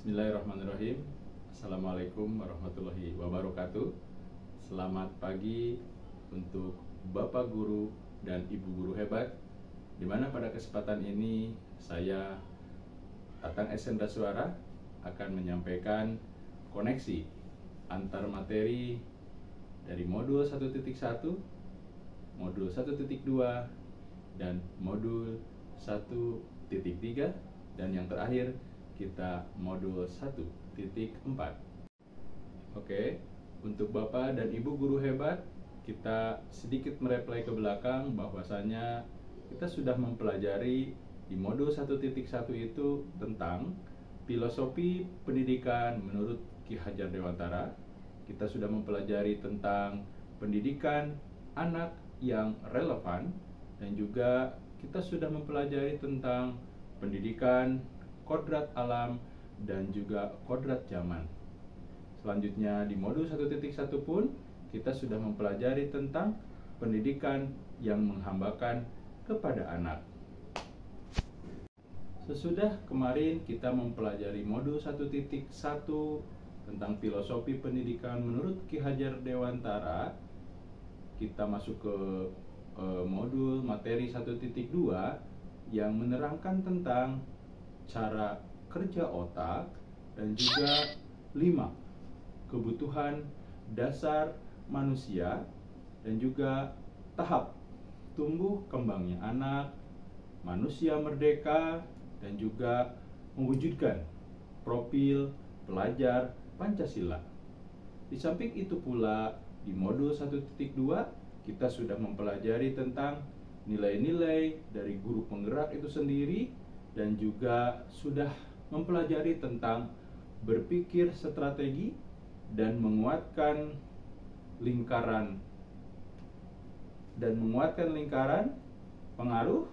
Bismillahirrahmanirrahim. Assalamualaikum warahmatullahi wabarakatuh. Selamat pagi untuk Bapak Guru dan Ibu Guru hebat, dimana pada kesempatan ini saya, Tatang Esendra Suara, akan menyampaikan koneksi antar materi dari modul 1.1, modul 1.2, dan modul 1.3, dan yang terakhir kita modul 1.4. Oke, untuk Bapak dan Ibu Guru hebat, kita sedikit mereplay ke belakang bahwasanya kita sudah mempelajari di modul 1.1 itu tentang filosofi pendidikan menurut Ki Hajar Dewantara. Kita sudah mempelajari tentang pendidikan anak yang relevan, dan juga kita sudah mempelajari tentang pendidikan kodrat alam dan juga kodrat zaman. Selanjutnya di modul 1.1 pun kita sudah mempelajari tentang pendidikan yang menghambakan kepada anak. Sesudah kemarin kita mempelajari modul 1.1 tentang filosofi pendidikan menurut Ki Hajar Dewantara, kita masuk ke modul materi 1.2 yang menerangkan tentang cara kerja otak dan juga 5 kebutuhan dasar manusia dan juga tahap tumbuh kembangnya anak, manusia merdeka, dan juga mewujudkan profil pelajar Pancasila. Di samping itu pula di modul 1.2 kita sudah mempelajari tentang nilai-nilai dari guru penggerak itu sendiri, dan juga sudah mempelajari tentang berpikir strategi dan menguatkan lingkaran pengaruh,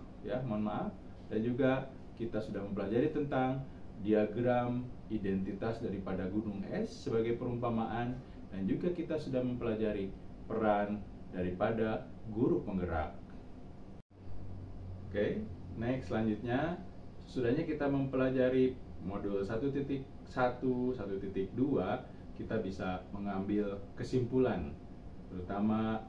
dan juga kita sudah mempelajari tentang diagram identitas daripada gunung es sebagai perumpamaan, dan juga kita sudah mempelajari peran daripada guru penggerak. Oke, next, selanjutnya sesudahnya kita mempelajari modul 1.1, 1.2, kita bisa mengambil kesimpulan, terutama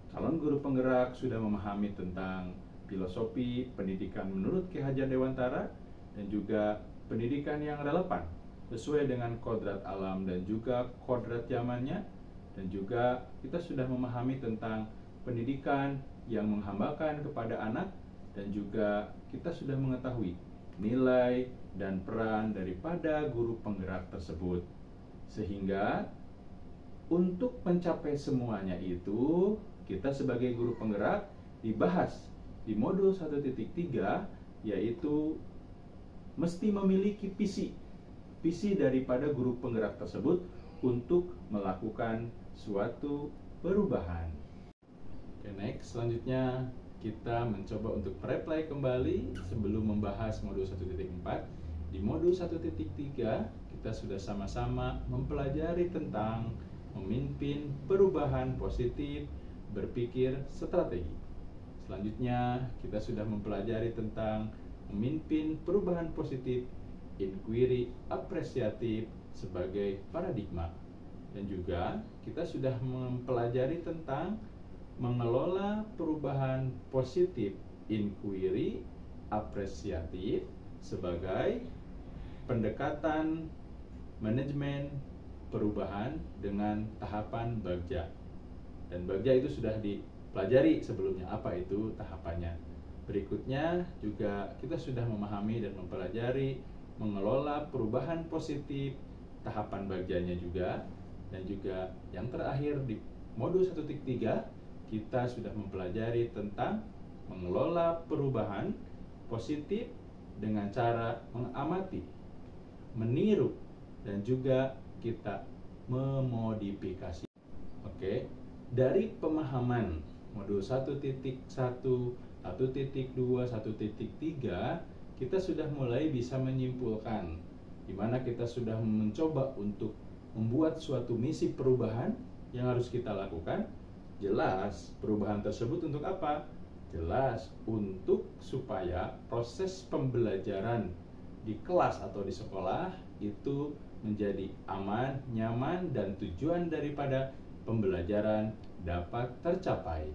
calon guru penggerak sudah memahami tentang filosofi pendidikan menurut Ki Hajar Dewantara dan juga pendidikan yang relevan sesuai dengan kodrat alam dan juga kodrat zamannya, dan juga kita sudah memahami tentang pendidikan yang menghambakan kepada anak, dan juga kita sudah mengetahui nilai dan peran daripada guru penggerak tersebut. Sehingga untuk mencapai semuanya itu, kita sebagai guru penggerak dibahas di modul 1.3, yaitu mesti memiliki visi daripada guru penggerak tersebut untuk melakukan suatu perubahan. Oke, next, selanjutnya kita mencoba untuk mereplay kembali sebelum membahas modul 1.4. Di modul 1.3 kita sudah sama-sama mempelajari tentang memimpin perubahan positif, berpikir strategi. Selanjutnya kita sudah mempelajari tentang memimpin perubahan positif, inquiry apresiatif sebagai paradigma. Dan juga kita sudah mempelajari tentang mengelola perubahan positif, inquiry apresiatif sebagai pendekatan manajemen perubahan dengan tahapan Bagja. Dan Bagja itu sudah dipelajari sebelumnya, apa itu tahapannya. Berikutnya juga kita sudah memahami dan mempelajari mengelola perubahan positif, tahapan Bagjanya juga. Dan juga yang terakhir di modul 1.3 kita sudah mempelajari tentang mengelola perubahan positif dengan cara mengamati, meniru, dan juga kita memodifikasi. Oke, dari pemahaman modul 1.1, 1.2, 1.3, kita sudah mulai bisa menyimpulkan di mana kita sudah mencoba untuk membuat suatu misi perubahan yang harus kita lakukan. Jelas perubahan tersebut untuk apa? Jelas untuk supaya proses pembelajaran di kelas atau di sekolah itu menjadi aman, nyaman, dan tujuan daripada pembelajaran dapat tercapai.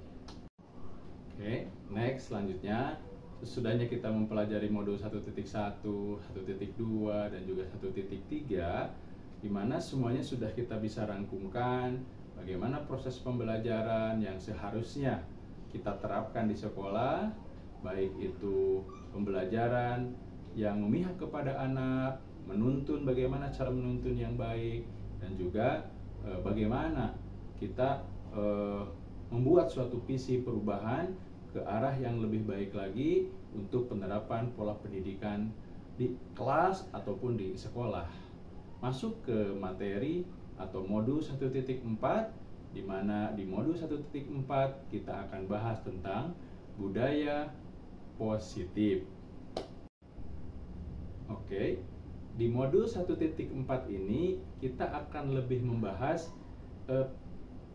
Oke, next selanjutnya, sesudahnya kita mempelajari modul 1.1, 1.2, dan juga 1.3, di mana semuanya sudah kita bisa rangkumkan bagaimana proses pembelajaran yang seharusnya kita terapkan di sekolah, baik itu pembelajaran yang memihak kepada anak, menuntun bagaimana cara menuntun yang baik, dan juga bagaimana kita membuat suatu visi perubahan ke arah yang lebih baik lagi untuk penerapan pola pendidikan di kelas ataupun di sekolah. Masuk ke materi atau modul 1.4, di mana di modul 1.4 kita akan bahas tentang budaya positif. Oke, di modul 1.4 ini kita akan lebih membahas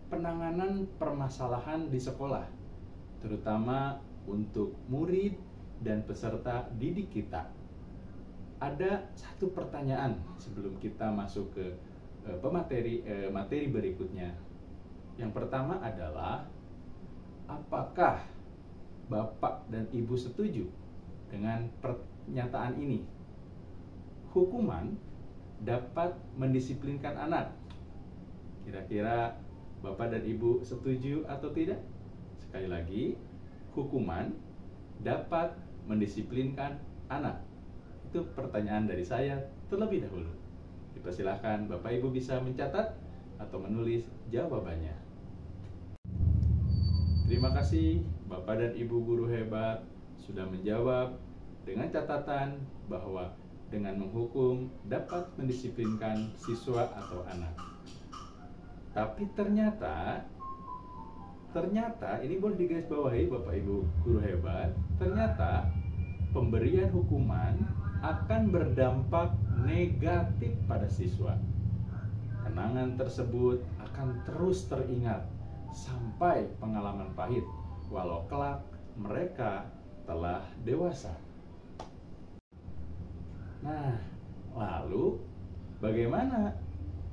penanganan permasalahan di sekolah, terutama untuk murid dan peserta didik kita. Ada satu pertanyaan sebelum kita masuk ke materi berikutnya. Yang pertama adalah, apakah Bapak dan Ibu setuju dengan pernyataan ini? Hukuman dapat mendisiplinkan anak. Kira-kira Bapak dan Ibu setuju atau tidak? Sekali lagi, hukuman dapat mendisiplinkan anak. Itu pertanyaan dari saya terlebih dahulu. Dipersilahkan Bapak Ibu bisa mencatat atau menulis jawabannya. Terima kasih Bapak dan Ibu guru hebat sudah menjawab dengan catatan bahwa dengan menghukum dapat mendisiplinkan siswa atau anak. Tapi ternyata ini boleh digarisbawahi Bapak Ibu guru hebat, ternyata pemberian hukuman akan berdampak negatif pada siswa. Kenangan tersebut akan terus teringat sampai pengalaman pahit, walau kelak mereka telah dewasa. Nah, lalu bagaimana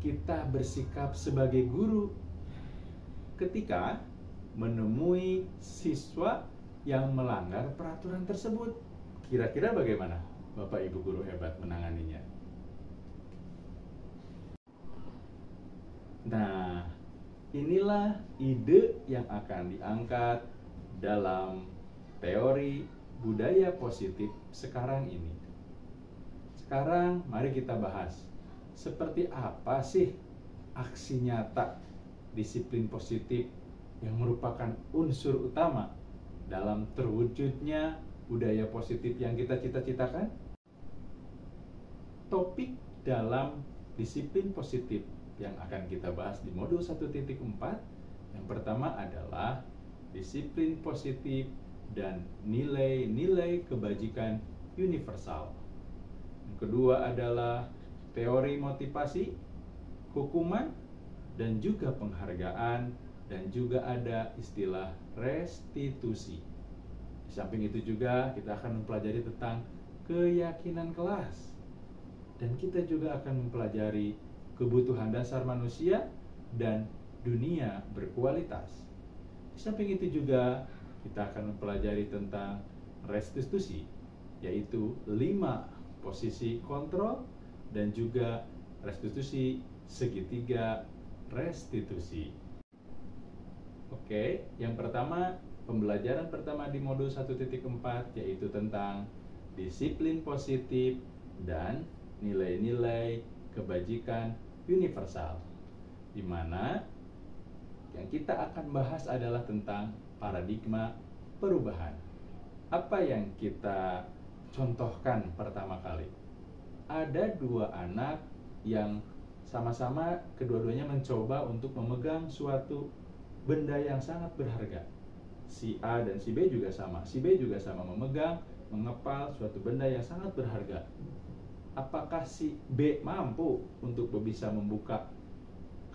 kita bersikap sebagai guru ketika menemui siswa yang melanggar peraturan tersebut? Kira-kira bagaimana Bapak Ibu guru hebat menanganinya? Nah, inilah ide yang akan diangkat dalam teori budaya positif sekarang ini. Sekarang mari kita bahas, seperti apa sih aksi nyata disiplin positif yang merupakan unsur utama dalam terwujudnya budaya positif yang kita cita-citakan? Topik dalam disiplin positif yang akan kita bahas di modul 1.4 yang pertama adalah disiplin positif dan nilai-nilai kebajikan universal. Yang kedua adalah teori motivasi, hukuman, dan juga penghargaan, dan juga ada istilah restitusi. Di samping itu juga kita akan mempelajari tentang keyakinan kelas, dan kita juga akan mempelajari kebutuhan dasar manusia dan dunia berkualitas. Di samping itu juga kita akan mempelajari tentang restitusi, yaitu 5 posisi kontrol dan juga restitusi segitiga restitusi. Oke, yang pertama, pembelajaran pertama di modul 1.4 yaitu tentang disiplin positif dan nilai-nilai kebajikan universal, di mana yang kita akan bahas adalah tentang paradigma perubahan. Apa yang kita contohkan pertama kali? Ada 2 anak yang sama-sama kedua-duanya mencoba untuk memegang suatu benda yang sangat berharga. Si A dan si B juga sama. Si B juga sama memegang, mengepal suatu benda yang sangat berharga. Apakah si B mampu untuk bisa membuka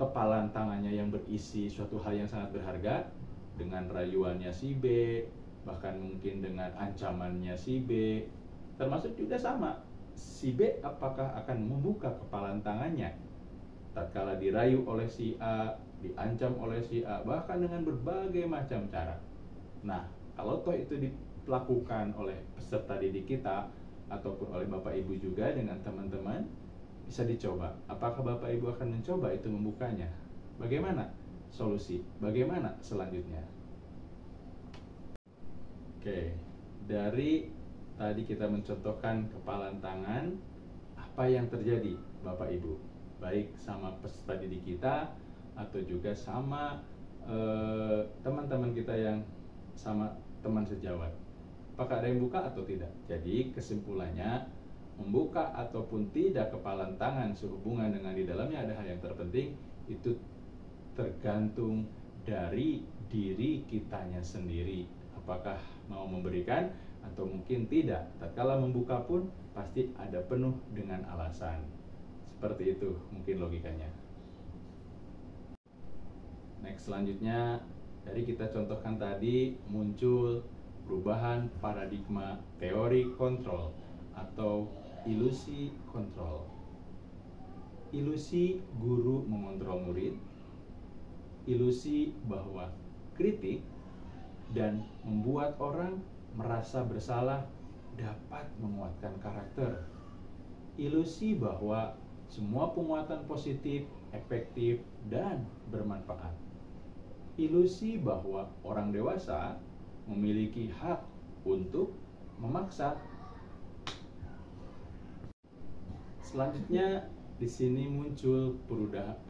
kepalan tangannya yang berisi suatu hal yang sangat berharga dengan rayuannya si B, bahkan mungkin dengan ancamannya si B? Termasuk juga sama, si B apakah akan membuka kepalan tangannya tatkala dirayu oleh si A, diancam oleh si A, bahkan dengan berbagai macam cara. Nah, kalau toh itu dilakukan oleh peserta didik kita ataupun oleh Bapak Ibu juga dengan teman-teman, bisa dicoba. Apakah Bapak Ibu akan mencoba itu membukanya? Bagaimana solusi? Bagaimana selanjutnya? Oke, dari tadi kita mencontohkan kepalan tangan, apa yang terjadi Bapak Ibu? Baik sama peserta didik kita atau juga sama teman-teman kita yang sama teman sejawat. Apakah ada yang buka atau tidak? Jadi kesimpulannya, membuka ataupun tidak kepalan tangan sehubungan dengan di dalamnya ada hal yang terpenting, itu tergantung dari diri kitanya sendiri. Apakah mau memberikan atau mungkin tidak. Tatkala membuka pun pasti ada penuh dengan alasan. Seperti itu mungkin logikanya. Next, selanjutnya dari kita contohkan tadi muncul perubahan paradigma teori kontrol atau ilusi kontrol. Ilusi guru mengontrol murid, ilusi bahwa kritik dan membuat orang merasa bersalah dapat menguatkan karakter. Ilusi bahwa semua penguatan positif, efektif, dan bermanfaat. Ilusi bahwa orang dewasa memiliki hak untuk memaksa. Selanjutnya, di sini muncul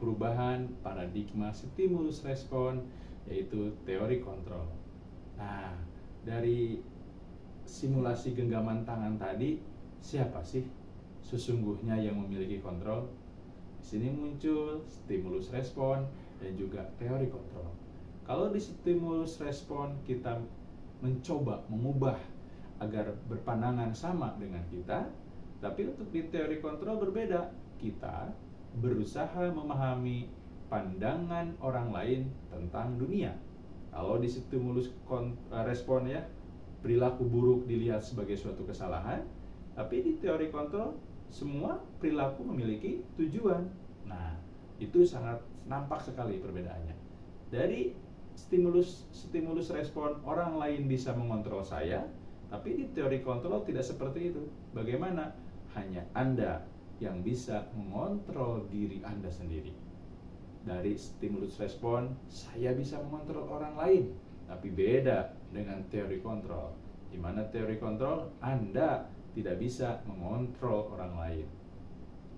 perubahan paradigma stimulus respon, yaitu teori kontrol. Nah, dari simulasi genggaman tangan tadi, siapa sih sesungguhnya yang memiliki kontrol? Di sini muncul stimulus respon dan juga teori kontrol. Kalau di stimulus respon kita mencoba mengubah agar berpandangan sama dengan kita, tapi untuk di teori kontrol berbeda. Kita berusaha memahami pandangan orang lain tentang dunia. Kalau di stimulus respon ya, perilaku buruk dilihat sebagai suatu kesalahan, tapi di teori kontrol semua perilaku memiliki tujuan. Nah, itu sangat nampak sekali perbedaannya. Dari stimulus respon orang lain bisa mengontrol saya, tapi di teori kontrol tidak seperti itu. Bagaimana? Hanya Anda yang bisa mengontrol diri Anda sendiri. Dari stimulus respon, saya bisa mengontrol orang lain, tapi beda dengan teori kontrol. Di mana teori kontrol, Anda tidak bisa mengontrol orang lain.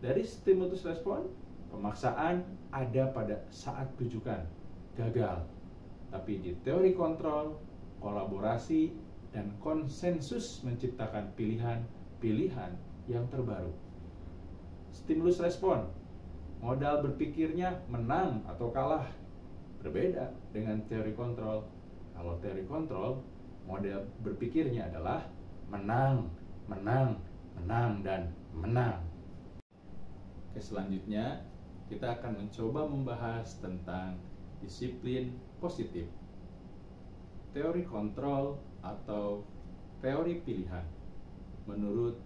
Dari stimulus respon, pemaksaan ada pada saat tujuan gagal. Tapi di teori kontrol, kolaborasi dan konsensus menciptakan pilihan yang terbaru. Stimulus respon, modal berpikirnya menang atau kalah. Berbeda dengan teori kontrol. Kalau teori kontrol, model berpikirnya adalah menang, dan menang. Oke, selanjutnya kita akan mencoba membahas tentang disiplin positif. Teori kontrol atau teori pilihan menurut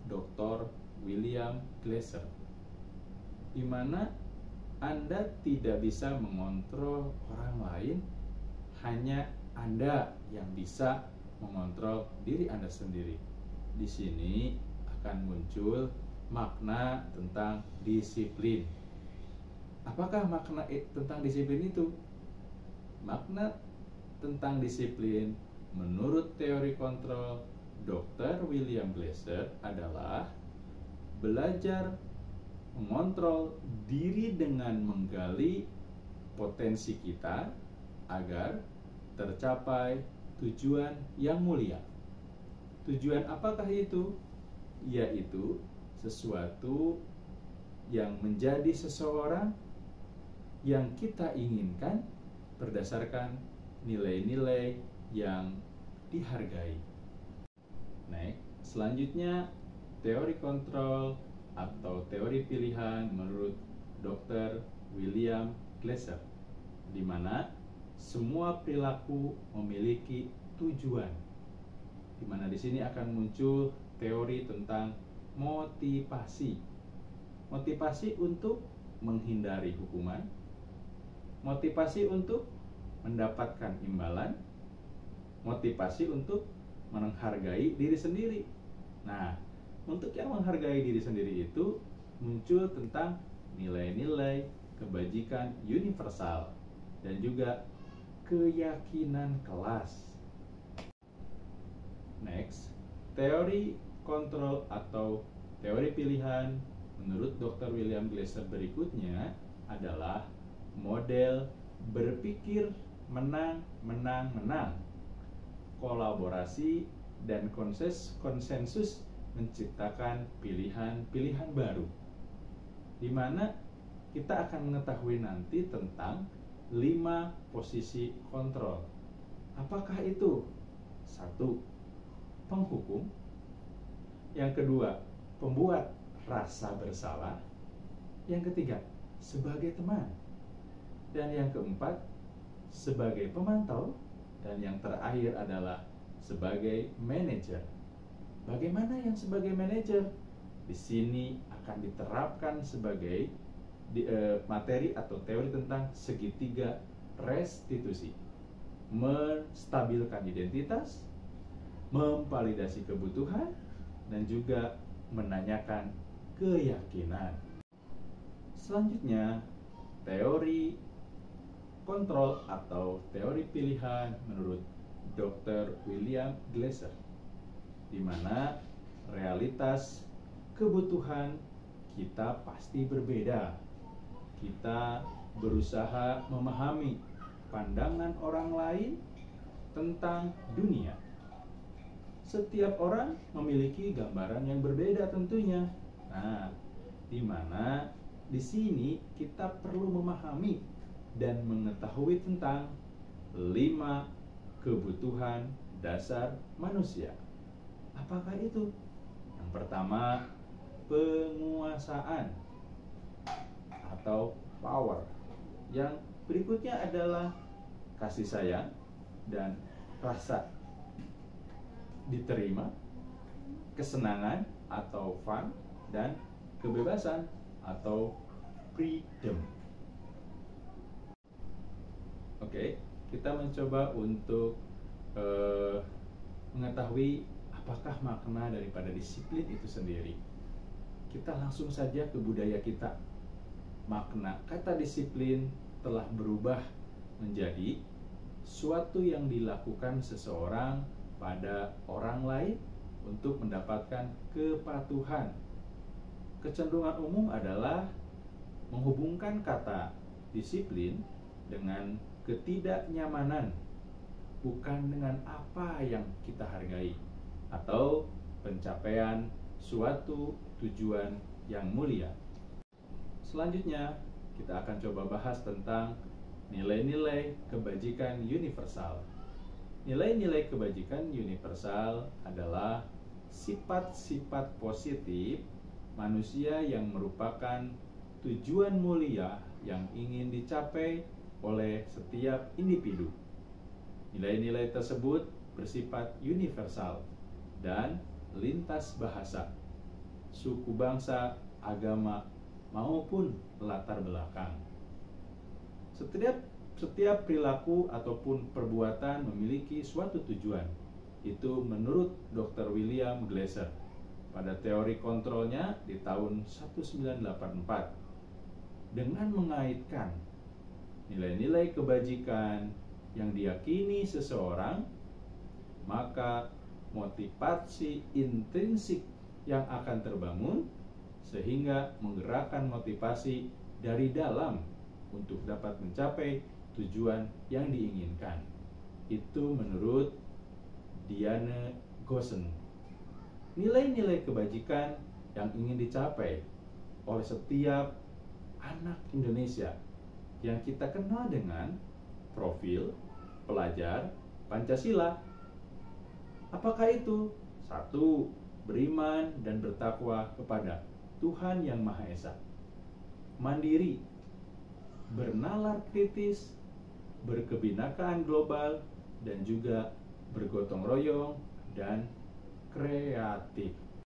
Dr. William Glasser, di mana Anda tidak bisa mengontrol orang lain, hanya Anda yang bisa mengontrol diri Anda sendiri. Di sini akan muncul makna tentang disiplin. Apakah makna tentang disiplin itu? Makna tentang disiplin menurut teori kontrol Dr. William Glasser adalah belajar mengontrol diri dengan menggali potensi kita agar tercapai tujuan yang mulia. Tujuan apakah itu? Yaitu sesuatu yang menjadi seseorang yang kita inginkan berdasarkan nilai-nilai yang dihargai. Next, selanjutnya teori kontrol atau teori pilihan menurut Dr. William Glasser, di mana semua perilaku memiliki tujuan. Di mana di sini akan muncul teori tentang motivasi. Motivasi untuk menghindari hukuman, motivasi untuk mendapatkan imbalan, motivasi untuk menghargai diri sendiri. Nah, untuk yang menghargai diri sendiri itu muncul tentang nilai-nilai kebajikan universal dan juga keyakinan kelas. Next, teori kontrol atau teori pilihan menurut Dr. William Glasser berikutnya adalah model berpikir menang, menang, menang, kolaborasi dan konsensus menciptakan pilihan-pilihan baru, di mana kita akan mengetahui nanti tentang 5 posisi kontrol. Apakah itu? 1. Penghukum. Yang kedua, pembuat rasa bersalah. Yang ketiga, sebagai teman. Dan yang keempat, sebagai pemantau. Dan yang terakhir adalah sebagai manajer. Bagaimana yang sebagai manajer? Di sini akan diterapkan sebagai materi atau teori tentang segitiga restitusi, menstabilkan identitas, memvalidasi kebutuhan, dan juga menanyakan keyakinan. Selanjutnya, teori kontrol atau teori pilihan menurut Dr. William Glasser, di mana realitas kebutuhan kita pasti berbeda. Kita berusaha memahami pandangan orang lain tentang dunia. Setiap orang memiliki gambaran yang berbeda tentunya. Nah, di mana di sini kita perlu memahami dan mengetahui tentang 5 kebutuhan dasar manusia. Apakah itu? Yang pertama, penguasaan atau power. Yang berikutnya adalah kasih sayang dan rasa diterima, kesenangan atau fun, dan kebebasan atau freedom. Oke, kita mencoba untuk mengetahui apakah makna daripada disiplin itu sendiri. Kita langsung saja ke budaya kita. Makna kata disiplin telah berubah menjadi suatu yang dilakukan seseorang pada orang lain untuk mendapatkan kepatuhan. Kecenderungan umum adalah menghubungkan kata disiplin dengan ketidaknyamanan, bukan dengan apa yang kita hargai atau pencapaian suatu tujuan yang mulia. Selanjutnya, kita akan coba bahas tentang nilai-nilai kebajikan universal. Nilai-nilai kebajikan universal adalah sifat-sifat positif manusia yang merupakan tujuan mulia yang ingin dicapai oleh setiap individu. Nilai-nilai tersebut bersifat universal dan lintas bahasa, suku bangsa, agama, maupun latar belakang. Setiap perilaku ataupun perbuatan memiliki suatu tujuan. Itu menurut Dr. William Glasser pada teori kontrolnya di tahun 1984 dengan mengaitkan nilai-nilai kebajikan yang diyakini seseorang, maka motivasi intrinsik yang akan terbangun sehingga menggerakkan motivasi dari dalam untuk dapat mencapai tujuan yang diinginkan. Itu menurut Diane Gossen. Nilai-nilai kebajikan yang ingin dicapai oleh setiap anak Indonesia yang kita kenal dengan profil pelajar Pancasila. Apakah itu? 1. Beriman dan bertakwa kepada Tuhan Yang Maha Esa. Mandiri, bernalar kritis, berkebinekaan global, dan juga bergotong royong dan kreatif.